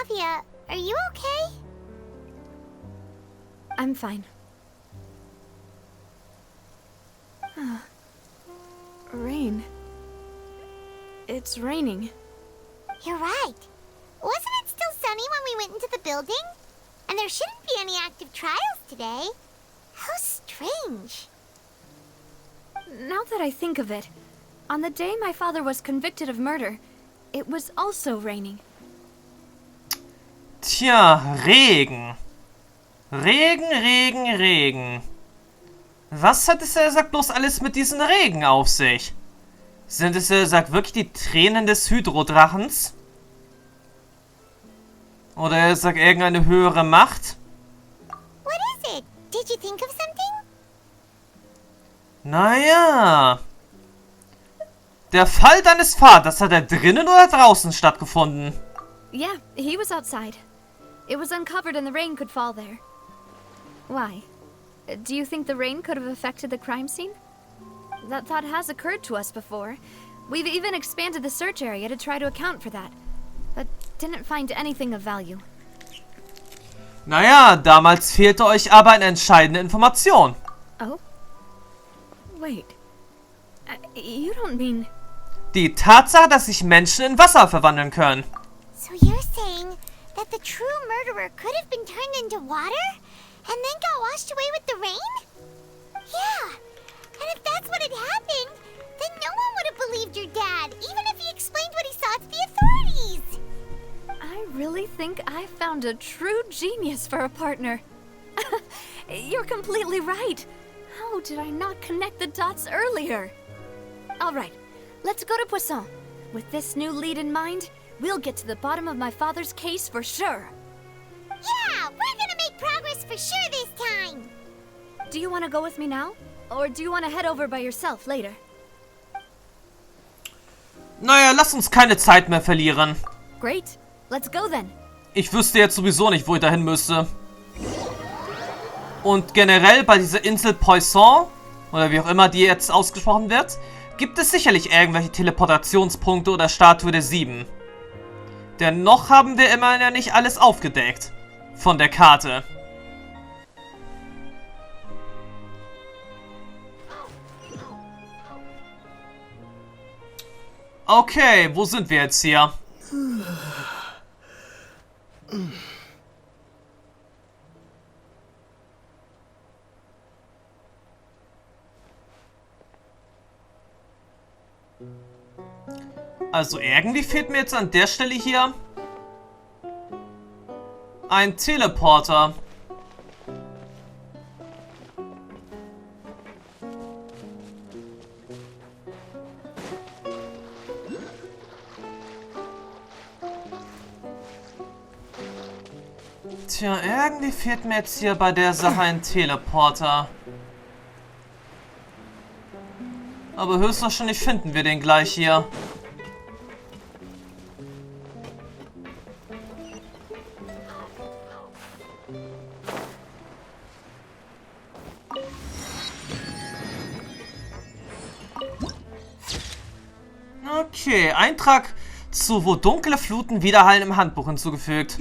Navia, are you okay? I'm fine. Rain. It's raining. You're right. Wasn't it still sunny when we went into the building? And there shouldn't be any active trials today. How strange. Now that I think of it, on the day my father was convicted of murder, it was also raining. Tja, Regen. Regen, Regen, Regen. Was hat es, er sagt, bloß alles mit diesem Regen auf sich? Sind es, er sagt, wirklich die Tränen des Hydrodrachens? Oder er sagt, irgendeine höhere Macht? What is it? Did you think of something? Naja. Der Fall deines Vaters, hat er drinnen oder draußen stattgefunden? Yeah, he was outside. It was uncovered and the rain could fall there. Why? Do you think the rain could have affected the crime scene? That thought has occurred to us before. We've even expanded the search area to try to account for that, but didn't find anything of value. Naja, damals fehlte euch aber eine entscheidende Information. Oh? Wait. You don't mean... Die Tatsache, dass sich Menschen in Wasser verwandeln können. So you're saying that the true murderer could have been turned into water? And then got washed away with the rain? Yeah. And if that's what had happened, then no one would have believed your dad, even if he explained what he saw to the authorities. I really think I found a true genius for a partner. You're completely right. How did I not connect the dots earlier? All right, let's go to Poisson. With this new lead in mind, we'll get to the bottom of my father's case for sure. Yeah, we're gonna make progress for sure this time. Do you want to go with me now? Or do you want to head over by yourself later? Naja, lasst uns keine Zeit mehr verlieren. Great. Let's go then. Ich wüsste jetzt sowieso nicht, wo ich dahin müsste. Und generell bei dieser Insel Poisson, oder wie auch immer die jetzt ausgesprochen wird, gibt es sicherlich irgendwelche Teleportationspunkte oder Statue der 7. Denn noch haben wir immerhin ja nicht alles aufgedeckt. Von der Karte. Okay, wo sind wir jetzt hier? Also irgendwie fehlt mir jetzt an der Stelle hier ein Teleporter. Tja, irgendwie fehlt mir jetzt hier bei der Sache ein Teleporter. Aber höchstwahrscheinlich finden wir den gleich hier. Okay, Eintrag zu wo dunkle Fluten widerhallen im Handbuch hinzugefügt.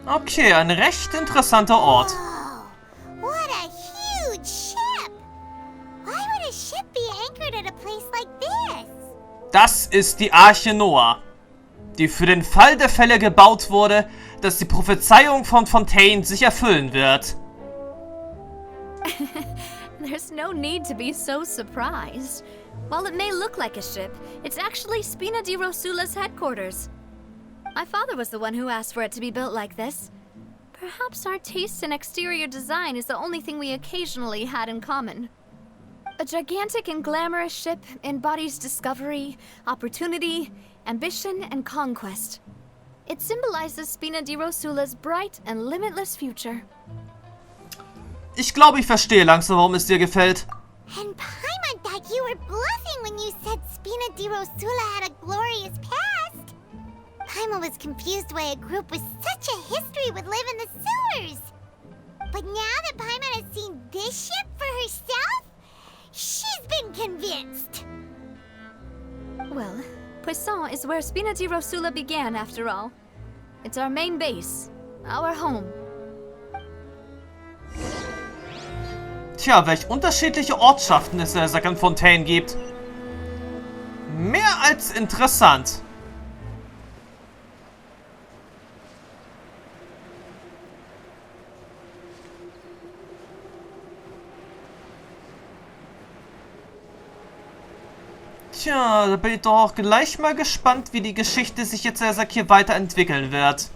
Okay, ein recht interessanter Ort. Oh, what a huge ship! Why would a ship be anchored at a place like this? Das ist die Arche Noah, die für den Fall der Fälle gebaut wurde, dass die Prophezeiung von Fontaine sich erfüllen wird. There's no need to be so surprised. While it may look like a ship, it's actually Spina di Rosula's headquarters. My father was the one who asked for it to be built like this. Perhaps our taste in exterior design is the only thing we occasionally had in common. A gigantic and glamorous ship embodies discovery, opportunity, ambition, and conquest. It symbolizes Spina di Rosula's bright and limitless future. Ich glaube, ich verstehe langsam, warum es dir gefällt. And Paimon thought you were bluffing when you said Spina di Rosula had a glorious past. Paimon was confused why a group with such a history would live in the sewers. But now that Paimon has seen this ship for herself, she's been convinced. Well, Poisson is where Spina di Rosula began, after all. It's our main base, our home. Tja, welch unterschiedliche Ortschaften es in der Second Fontaine gibt. Mehr als interessant. Tja, da bin ich doch auch gleich mal gespannt, wie die Geschichte sich jetzt hier weiterentwickeln wird.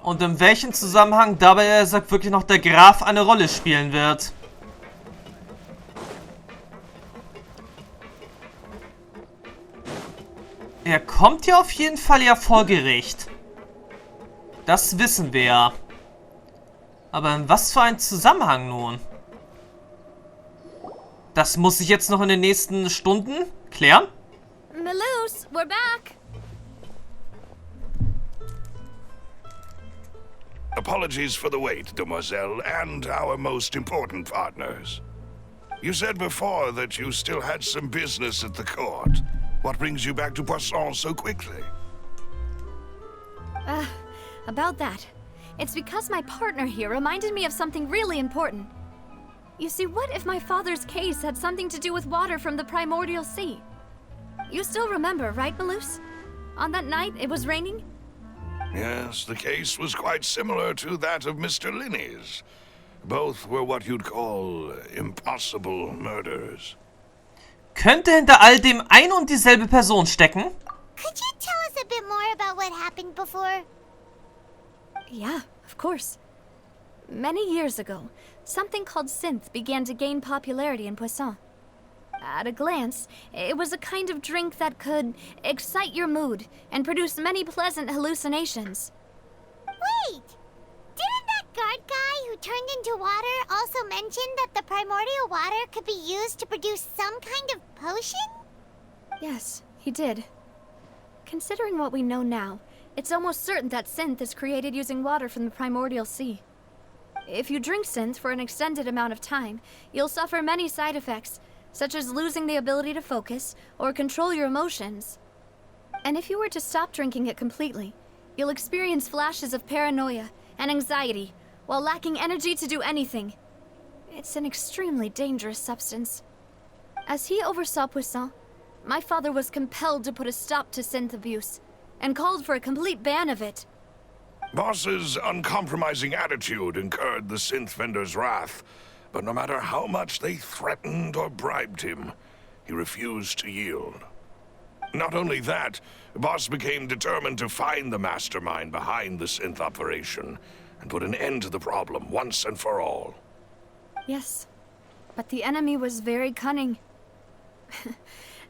Und in welchem Zusammenhang dabei wirklich noch der Graf eine Rolle spielen wird. Er kommt ja auf jeden Fall vor Gericht. Das wissen wir ja. Aber in was für ein Zusammenhang nun? Das muss ich jetzt noch in den nächsten Stunden klären. Melus, we're back. Apologies for the wait, demoiselle, and our most important partners. You said before that you still had some business at the court. What brings you back to Poisson so quickly? About that. It's because my partner here reminded me of something really important. You see, what if my father's case had something to do with water from the primordial sea? You still remember, right, Melus? On that night, it was raining? Yes, the case was quite similar to that of Mr. Linney's. Both were what you'd call impossible murders. Könnte hinter all dem ein und dieselbe Person stecken? Could you tell us a bit more about what happened before? Yeah, of course. Many years ago, something called synth began to gain popularity in Poisson. At a glance, it was a kind of drink that could excite your mood and produce many pleasant hallucinations. Wait! Didn't that guard guy who turned into water also mention that the primordial water could be used to produce some kind of potion? Yes, he did. Considering what we know now, it's almost certain that synth is created using water from the primordial sea. If you drink synth for an extended amount of time, you'll suffer many side effects, such as losing the ability to focus or control your emotions. And if you were to stop drinking it completely, you'll experience flashes of paranoia and anxiety while lacking energy to do anything. It's an extremely dangerous substance. As he oversaw Poisson, my father was compelled to put a stop to synth abuse and called for a complete ban of it. Boss's uncompromising attitude incurred the synth vendor's wrath, but no matter how much they threatened or bribed him, he refused to yield. Not only that, Boss became determined to find the mastermind behind the synth operation and put an end to the problem once and for all. Yes, but the enemy was very cunning.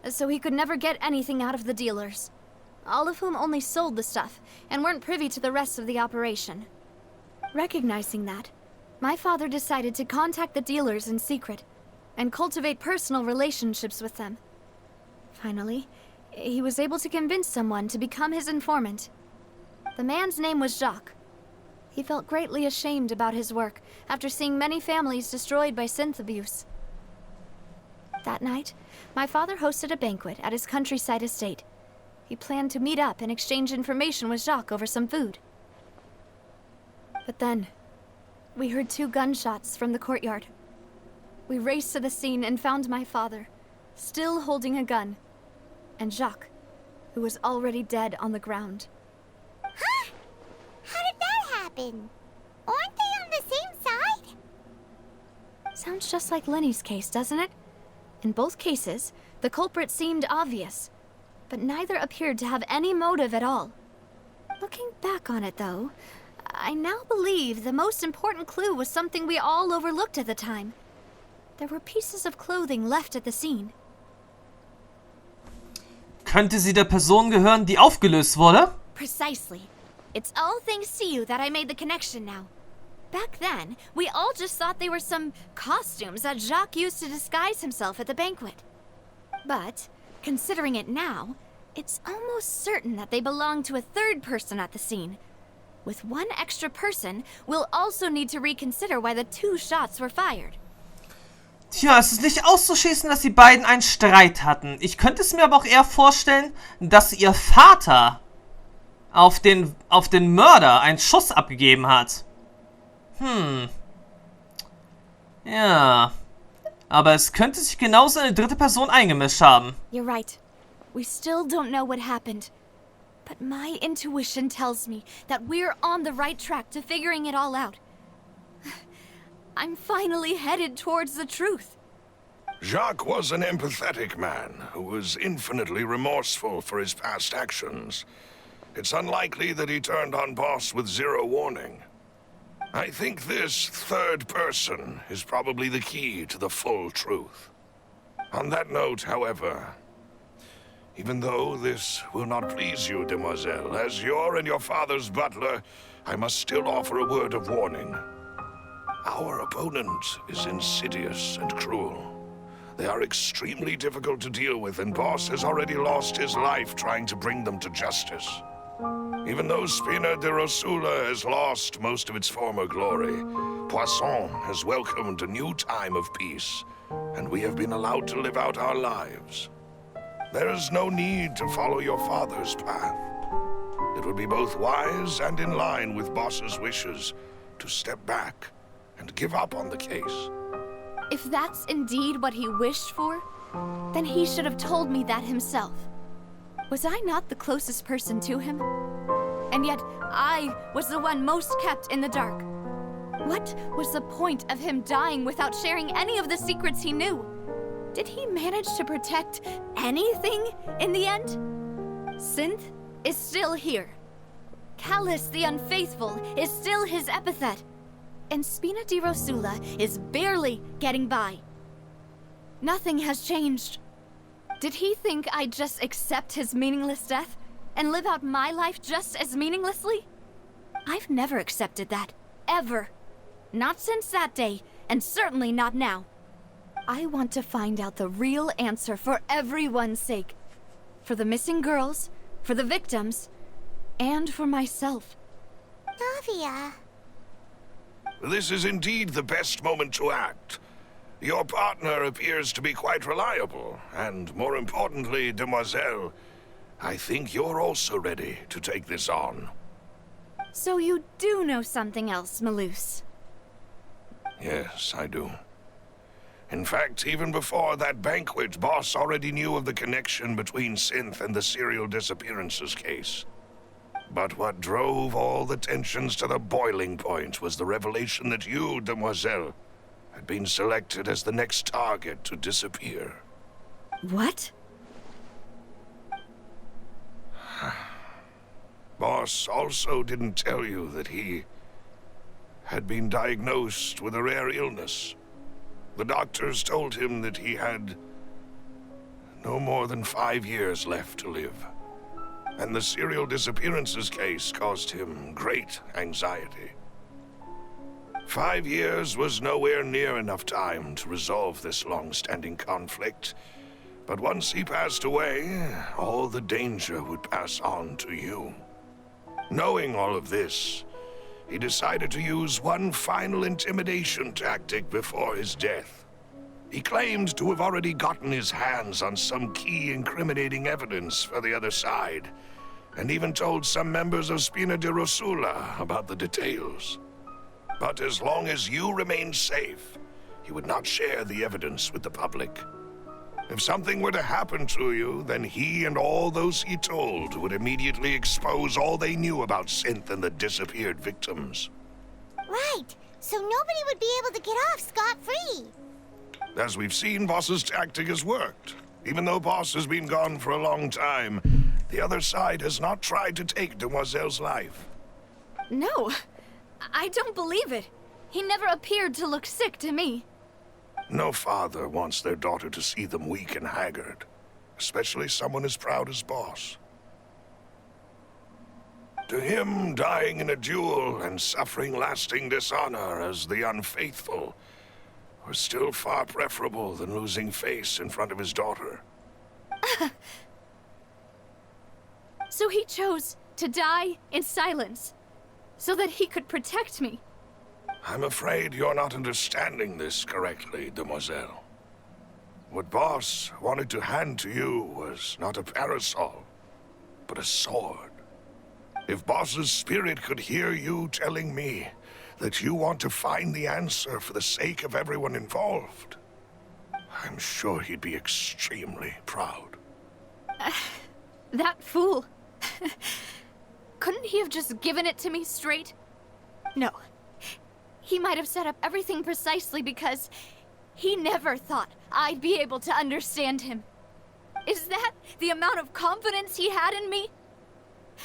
So he could never get anything out of the dealers, all of whom only sold the stuff and weren't privy to the rest of the operation. Recognizing that, my father decided to contact the dealers in secret and cultivate personal relationships with them. Finally, he was able to convince someone to become his informant. The man's name was Jacques. He felt greatly ashamed about his work after seeing many families destroyed by synth abuse. That night, my father hosted a banquet at his countryside estate. He planned to meet up and exchange information with Jacques over some food. But then, we heard 2 gunshots from the courtyard. We raced to the scene and found my father, still holding a gun, and Jacques, who was already dead on the ground. Huh? How did that happen? Aren't they on the same side? Sounds just like Lenny's case, doesn't it? In both cases, the culprit seemed obvious, but neither appeared to have any motive at all. Looking back on it, though, I now believe the most important clue was something we all overlooked at the time. There were pieces of clothing left at the scene. Könnte sie der Person gehören, die aufgelöst wurde? Precisely. It's all thanks to you that I made the connection now. Back then, we all just thought they were some costumes that Jacques used to disguise himself at the banquet. But, considering it now, it's almost certain that they belong to a third person at the scene. With one extra person, we'll also need to reconsider why the 2 shots were fired. Tja, es ist nicht auszuschließen, dass die beiden einen Streit hatten. Ich könnte es mir aber auch eher vorstellen, dass ihr Vater auf den Mörder einen Schuss abgegeben hat. Ja. Aber es könnte sich genauso eine dritte Person eingemischt haben. You're right. We still don't know what happened. But my intuition tells me that we're on the right track to figuring it all out. I'm finally headed towards the truth. Jacques was an empathetic man who was infinitely remorseful for his past actions. It's unlikely that he turned on Boss with zero warning. I think this third person is probably the key to the full truth. On that note, however, even though this will not please you, demoiselle, as your and your father's butler, I must still offer a word of warning. Our opponent is insidious and cruel. They are extremely difficult to deal with, and Boss has already lost his life trying to bring them to justice. Even though Spina de Rosula has lost most of its former glory, Poisson has welcomed a new time of peace, and we have been allowed to live out our lives. There is no need to follow your father's path. It would be both wise and in line with Boss's wishes to step back and give up on the case. If that's indeed what he wished for, then he should have told me that himself. Was I not the closest person to him? And yet, I was the one most kept in the dark. What was the point of him dying without sharing any of the secrets he knew? Did he manage to protect anything in the end? Synth is still here. Callas the Unfaithful is still his epithet. And Spina di Rosula is barely getting by. Nothing has changed. Did he think I'd just accept his meaningless death and live out my life just as meaninglessly? I've never accepted that. Ever. Not since that day, and certainly not now. I want to find out the real answer for everyone's sake. For the missing girls, for the victims, and for myself. Navia. This is indeed the best moment to act. Your partner appears to be quite reliable, and more importantly, demoiselle, I think you're also ready to take this on. So you do know something else, Maloose? Yes, I do. In fact, even before that banquet, Boss already knew of the connection between Synth and the serial disappearances case. But what drove all the tensions to the boiling point was the revelation that you, demoiselle, had been selected as the next target to disappear. What? Boss also didn't tell you that he had been diagnosed with a rare illness. The doctors told him that he had no more than 5 years left to live. And the serial disappearances case caused him great anxiety. 5 years was nowhere near enough time to resolve this long-standing conflict. But once he passed away, all the danger would pass on to you. Knowing all of this, he decided to use one final intimidation tactic before his death. He claimed to have already gotten his hands on some key incriminating evidence for the other side, and even told some members of Spina di Rosula about the details. But as long as you remained safe, he would not share the evidence with the public. If something were to happen to you, then he and all those he told would immediately expose all they knew about Synth and the disappeared victims. Right, so nobody would be able to get off scot-free. As we've seen, Boss's tactic has worked. Even though Boss has been gone for a long time, the other side has not tried to take Demoiselle's life. No, I don't believe it. He never appeared to look sick to me. No father wants their daughter to see them weak and haggard, especially someone as proud as Boss. To him, dying in a duel and suffering lasting dishonor as the unfaithful was still far preferable than losing face in front of his daughter. So he chose to die in silence, so that he could protect me. I'm afraid you're not understanding this correctly, demoiselle. what Boss wanted to hand to you was not a parasol, but a sword. If Boss's spirit could hear you telling me that you want to find the answer for the sake of everyone involved, I'm sure he'd be extremely proud. That fool. Couldn't he have just given it to me straight? No. He might have set up everything precisely because he never thought I'd be able to understand him. Is that the amount of confidence he had in me?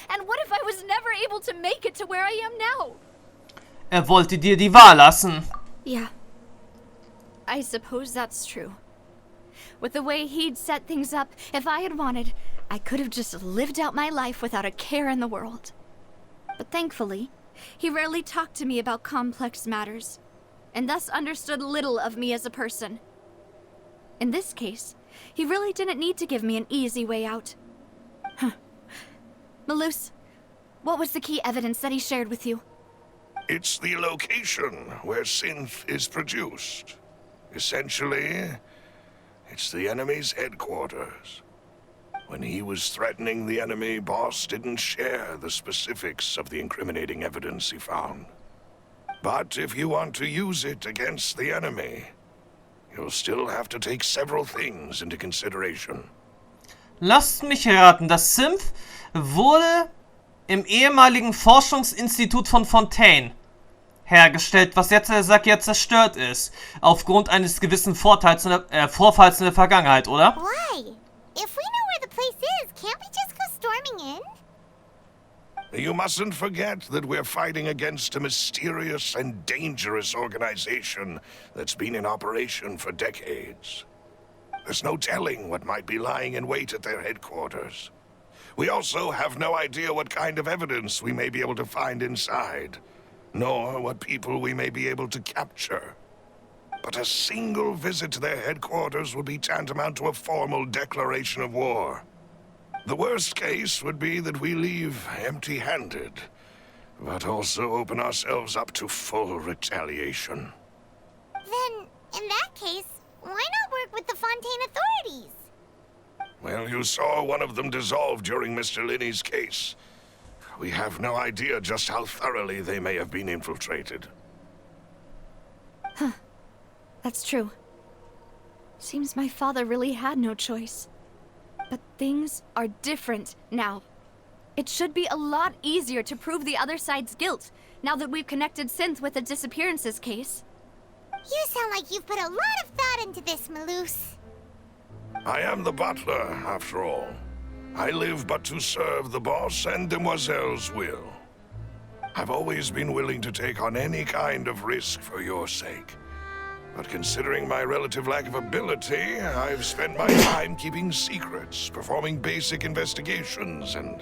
And what if I was never able to make it to where I am now? Wollte dir die Wahl lassen. Yeah. I suppose that's true. With the way he'd set things up, if I had wanted, I could have just lived out my life without a care in the world. But thankfully, he rarely talked to me about complex matters, and thus understood little of me as a person. In this case, he really didn't need to give me an easy way out. Malus, what was the key evidence that he shared with you? It's the location where synth is produced. Essentially, it's the enemy's headquarters. When he was threatening the enemy, Boss didn't share the specifics of the incriminating evidence he found. But if you want to use it against the enemy, you'll still have to take several things into consideration. Lasst mich raten, das Synth wurde im ehemaligen Forschungsinstitut von Fontaine hergestellt, was jetzt, jetzt zerstört ist, aufgrund eines gewissen Vorfalls in der Vergangenheit, oder? Why? If we know where the place is, can't we just go storming in? You mustn't forget that we're fighting against a mysterious and dangerous organization that's been in operation for decades. There's no telling what might be lying in wait at their headquarters. We also have no idea what kind of evidence we may be able to find inside, nor what people we may be able to capture. But a single visit to their headquarters would be tantamount to a formal declaration of war. The worst case would be that we leave empty-handed, but also open ourselves up to full retaliation. Then, in that case, why not work with the Fontaine authorities? Well, you saw one of them dissolve during Mr. Linney's case. We have no idea just how thoroughly they may have been infiltrated. That's true. Seems my father really had no choice. But things are different now. It should be a lot easier to prove the other side's guilt, now that we've connected Synth with the disappearances case. You sound like you've put a lot of thought into this, Malus. I am the butler, after all. I live but to serve the boss and Demoiselle's will. I've always been willing to take on any kind of risk for your sake. But considering my relative lack of ability, I've spent my time keeping secrets, performing basic investigations, and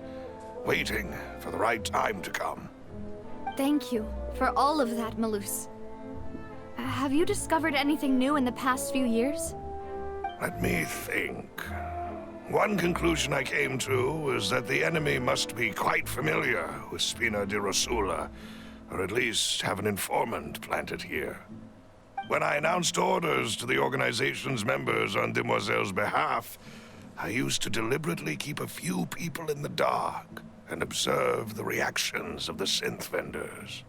waiting for the right time to come. Thank you for all of that, Malus. Have you discovered anything new in the past few years? Let me think. One conclusion I came to was that the enemy must be quite familiar with Spina di Rosula, or at least have an informant planted here. When I announced orders to the organization's members on Demoiselle's behalf, I used to deliberately keep a few people in the dark and observe the reactions of the synth vendors.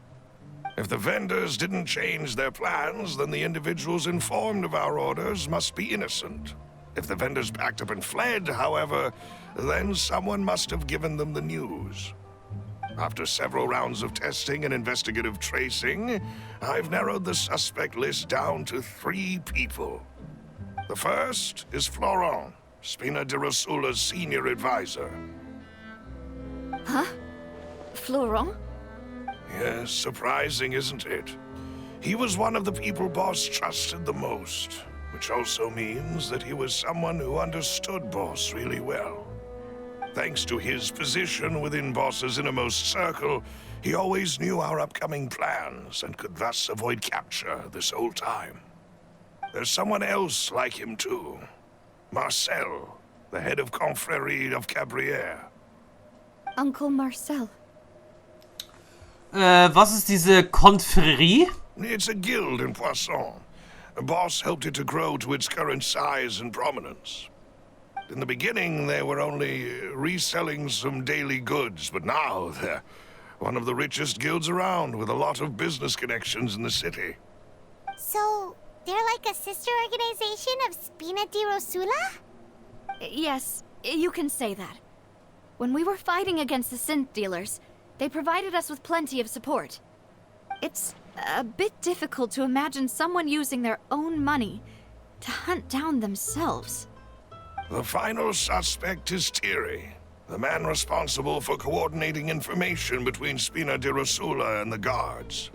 If the vendors didn't change their plans, then the individuals informed of our orders must be innocent. If the vendors packed up and fled, however, then someone must have given them the news. After several rounds of testing and investigative tracing, I've narrowed the suspect list down to 3 people. The first is Florent, Spina di Rosula's senior advisor. Huh? Florent? Yes, surprising, isn't it? He was one of the people Boss trusted the most, which also means that he was someone who understood Boss really well. Thanks to his position within Boss's innermost circle, he always knew our upcoming plans and could thus avoid capture this whole time. There's someone else like him too. Marcel, the head of Confrérie of Cabrières. Uncle Marcel. Was ist diese Confrérie? It's a guild in Poisson. Boss helped it to grow to its current size and prominence. In the beginning, they were only reselling some daily goods, but now they're one of the richest guilds around, with a lot of business connections in the city. So, they're like a sister organization of Spina di Rosula? Yes, you can say that. When we were fighting against the synth dealers, they provided us with plenty of support. It's a bit difficult to imagine someone using their own money to hunt down themselves. The final suspect is Thierry, the man responsible for coordinating information between Spina di Rosula and the guards.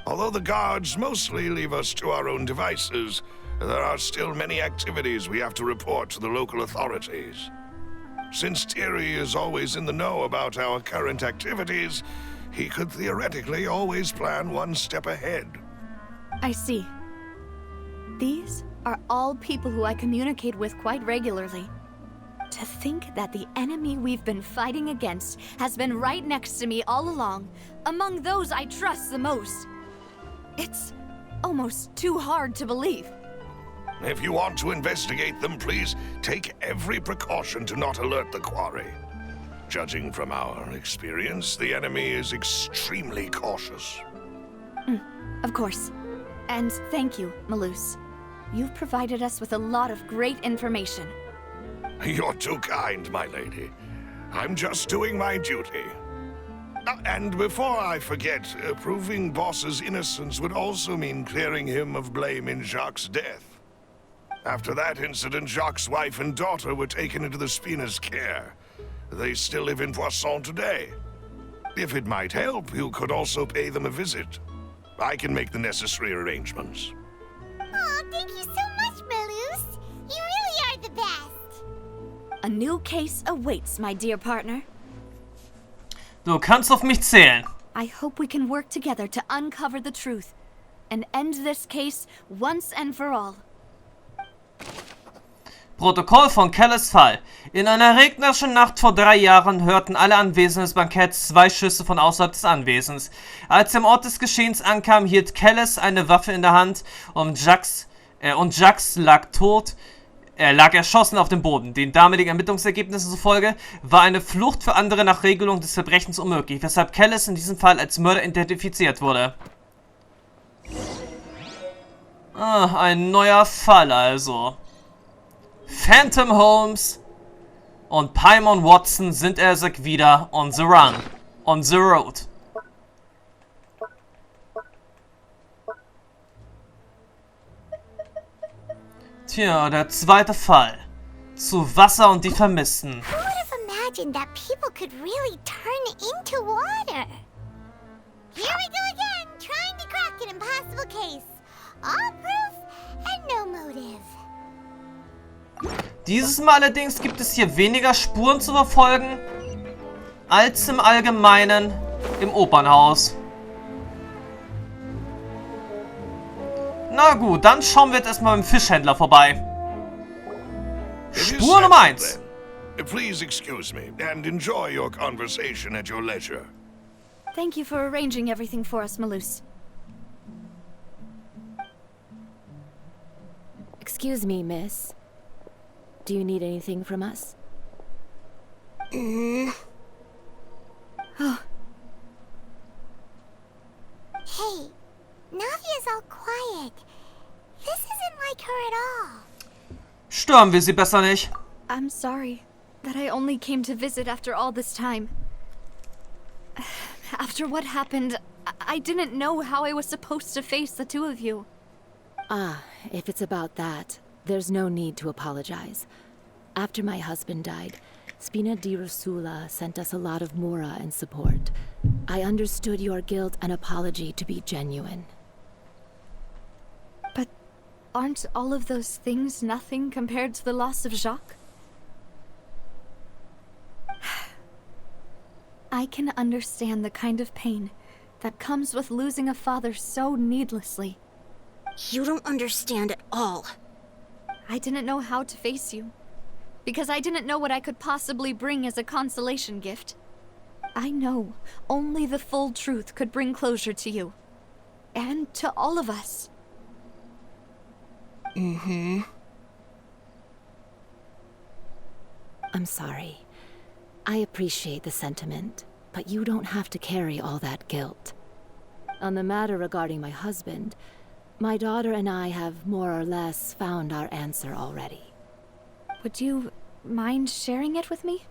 Although the guards mostly leave us to our own devices, there are still many activities we have to report to the local authorities. Since Thierry is always in the know about our current activities, he could theoretically always plan one step ahead. I see. These are all people who I communicate with quite regularly. To think that the enemy we've been fighting against has been right next to me all along, among those I trust the most. It's almost too hard to believe. If you want to investigate them, please take every precaution to not alert the quarry. Judging from our experience, the enemy is extremely cautious. Of course. And thank you, Malus. You've provided us with a lot of great information. You're too kind, my lady. I'm just doing my duty. And before I forget, proving Boss's innocence would also mean clearing him of blame in Jacques' death. After that incident, Jacques' wife and daughter were taken into the Spina's care. They still live in Poisson today. If it might help, you could also pay them a visit. I can make the necessary arrangements. Aw, thank you so much, Malus. You really are the best. A new case awaits, my dear partner. Du kannst auf mich zählen. I hope we can work together to uncover the truth and end this case once and for all. Protokoll von Callas Fall. In einer regnerischen Nacht vor 3 Jahren hörten alle Anwesenden des Banketts 2 Schüsse von außerhalb des Anwesens. Als er am Ort des Geschehens ankam, hielt Callas eine Waffe in der Hand und Jacques lag tot. Er lag erschossen auf dem Boden. Den damaligen Ermittlungsergebnissen zufolge war eine Flucht für andere nach Regelung des Verbrechens unmöglich, weshalb Callas in diesem Fall als Mörder identifiziert wurde. Ein neuer Fall also. Phantom Holmes und Paimon Watson sind wieder on the run, on the road. Tja, der zweite Fall. Zu Wasser und die Vermissten. Who would have imagined that people could really turn into water? Here we go again, trying to crack an impossible case. All proof and no motive. Dieses Mal allerdings gibt es hier weniger Spuren zu verfolgen, als im Allgemeinen im Opernhaus. Na gut, dann schauen wir jetzt erstmal beim Fischhändler vorbei. Spur Nummer 1. Please excuse me and enjoy your conversation at your leisure. Thank you for arranging everything for us, Malus. Excuse me, miss. Do you need anything from us? Oh, Hey, Navia's all quiet. This isn't like her at all. Stören wir sie besser nicht. I'm sorry that I only came to visit after all this time. After what happened, I didn't know how I was supposed to face the two of you. Ah, if it's about that, there's no need to apologize. After my husband died, Spina di Rosula sent us a lot of mora and support. I understood your guilt and apology to be genuine. But aren't all of those things nothing compared to the loss of Jacques? I can understand the kind of pain that comes with losing a father so needlessly. You don't understand at all. I didn't know how to face you, because I didn't know what I could possibly bring as a consolation gift. I know only the full truth could bring closure to you, and to all of us. I'm sorry. I appreciate the sentiment, but you don't have to carry all that guilt. On the matter regarding my husband, my daughter and I have more or less found our answer already. Would you mind sharing it with me?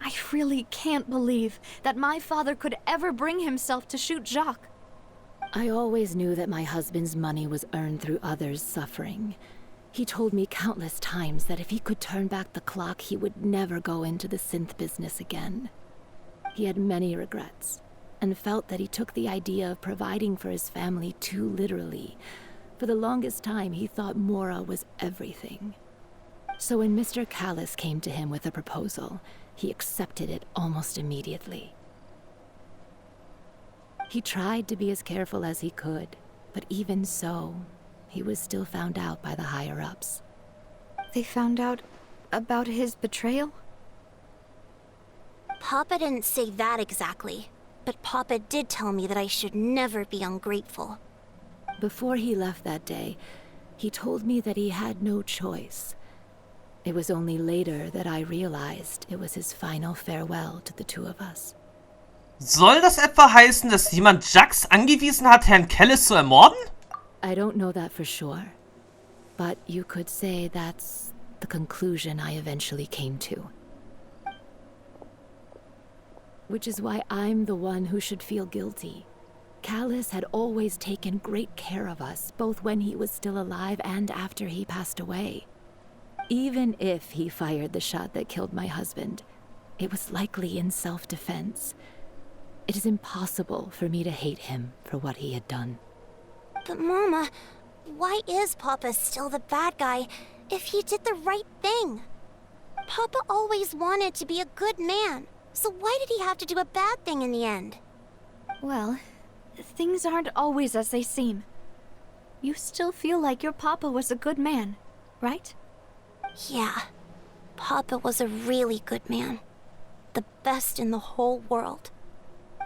I really can't believe that my father could ever bring himself to shoot Jacques. I always knew that my husband's money was earned through others' suffering. He told me countless times that if he could turn back the clock, he would never go into the synth business again. He had many regrets, and felt that he took the idea of providing for his family too literally. For the longest time, he thought Mora was everything. So when Mr. Callas came to him with a proposal, he accepted it almost immediately. He tried to be as careful as he could, but even so, he was still found out by the higher-ups. They found out about his betrayal? Papa didn't say that exactly, but Papa did tell me that I should never be ungrateful. Before he left that day, he told me that he had no choice. It was only later that I realized it was his final farewell to the two of us. Soll das etwa heißen, dass jemand Jax angewiesen hat, Herrn Callas zu ermorden? I don't know that for sure, but you could say that's the conclusion I eventually came to. Which is why I'm the one who should feel guilty. Callas had always taken great care of us, both when he was still alive and after he passed away. Even if he fired the shot that killed my husband, it was likely in self-defense. It is impossible for me to hate him for what he had done. But Mama, why is Papa still the bad guy if he did the right thing? Papa always wanted to be a good man, so why did he have to do a bad thing in the end? Well, things aren't always as they seem. You still feel like your papa was a good man, right? Yeah, Papa was a really good man. The best in the whole world.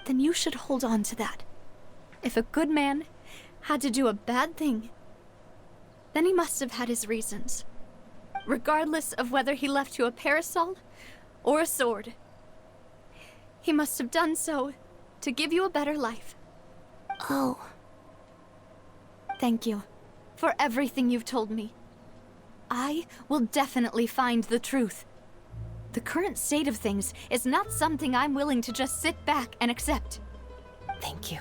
Then you should hold on to that. If a good man had to do a bad thing, then he must have had his reasons. Regardless of whether he left you a parasol or a sword. He must have done so to give you a better life. Oh. Thank you for everything you've told me. I will definitely find the truth. The current state of things is not something I'm willing to just sit back and accept. Thank you.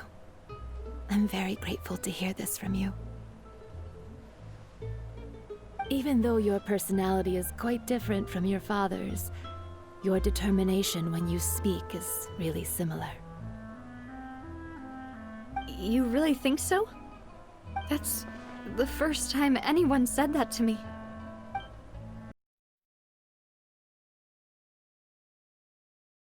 I'm very grateful to hear this from you. Even though your personality is quite different from your father's, your determination when you speak is really similar. You really think so? That's the first time anyone said that to me.